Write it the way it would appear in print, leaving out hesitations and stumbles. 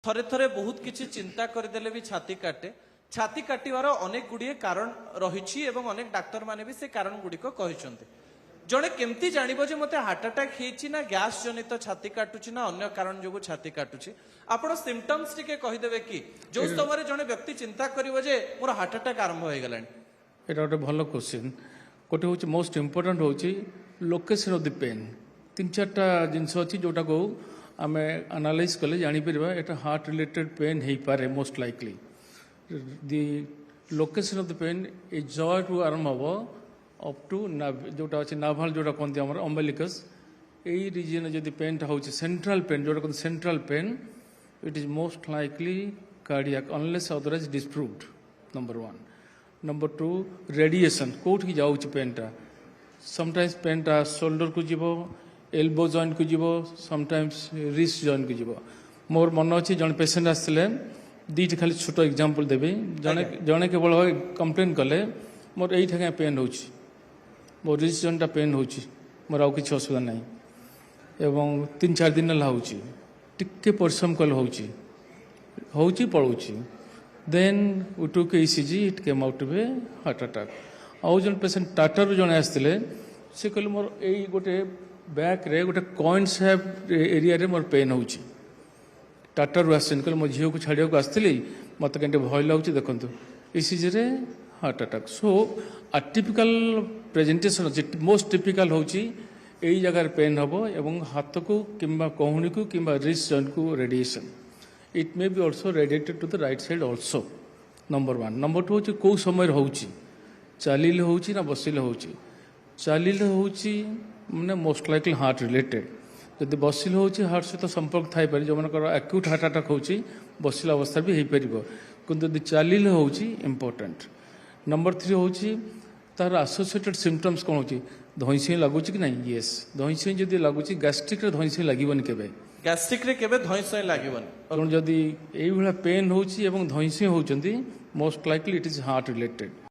थरे थरे बहुत किसी चिंता करदेले भी छाती काटे छाती काटिवार अनेक गुड़िए कारण रही अनेक डाक्तर माने भी से कारण गुड़िक कहते जड़े केमती जानव जे मते हार्ट अटैक होती ना गैस जनित छाती काटुची ना अन्य कारण जो छाती काटुची आपण सिम्पटम्स टिके कहीदेवे कि जो समय जड़े व्यक्ति चिंता करिवो जे मोर हार्ट अटैक आरंभ हो गलानी এটা গোটে ভালো কোশ্চিন গোটে হচ্ছে মোস্ট ইম্পর্টাট হচ্ছে লোকেশন অফ দি পেন তিন চারটা জিনিস অছি যেটাকে আমি আনালাইজ কলে জাঁপার এটা হার্ট রিলেটেড পেন হয়ে most likely the location of the pain এই জয়ু আরম্ভ হব অপ টু যেটা আছে নাভাল যেটা कहते আমার অম্বালিকাস এই রিজিয়নে যদি পেনটা হচ্ছে সেন্ট্রাল পেন যেটা कहते central pain it is most likely cardiac unless otherwise disproved number 1 number 2 radiation कौटी जाऊँ पेनटा समटाइम्स पेनटा शोल्डर को जीव एल्बो जॉइंट को जीव समटाइम्स रिस्ट जॉइंट को जीव मोर मन अच्छे जन पेसेंट आसते दीट खाली छोट एग्जांपल देवी जड़े जड़े केवल कंप्लेन कले मोर यही पेन हो मोर रिस्ट जॉइंटा पेन हो मोर आउ किसी असुविधा ना एवं 3-4 दिन टिके परिश्रम कले हो पड़ोची then we took ECG it came out बे हार्ट अटैक आउ जन पेसेंट टाटा जड़े आसते से कहले मोर यही गोटे बैक रे गोटे कॉइन शेप एरिया रे मोर पेन हो टाटा रू आस कहले मो झील को छाड़िया आसती मत कहीं भय लगुच देखो ECG रे हार्ट अटैक सो आटिपिकल प्रेजेंटेशन अच्छे मोस्ट टिपिकल हूँ यही जगार पेन हम एवं हाथ को किंबा कहूनी को किंबा रिस्ट जॉइंट को radiation it may be also radiated to the right side also number 1 number 2 हूँ कौ समय चलिले ना बसिले चलिले मैंने मोस्ट लाइकली हार्ट रिलेटेड जब बसिले हार्ट सहित संपर्क थाई जो मनकर एक्यूट हार्ट अटैक हो बसिला अवस्था भी हो पार कि जब चलिले इम्पोर्टेंट नंबर 3 हूँ तार आसोसिएटेड सिम्पटम्स कौन हो धईसी लगुच कि ना येस धईसी जब लगुच गैस्ट्रिक धईसी लगभग के गैस्ट्रिक रे केबे धईसई लागबन जदि एई भला पेन होची एवं धईसी होचंती most likely it is heart related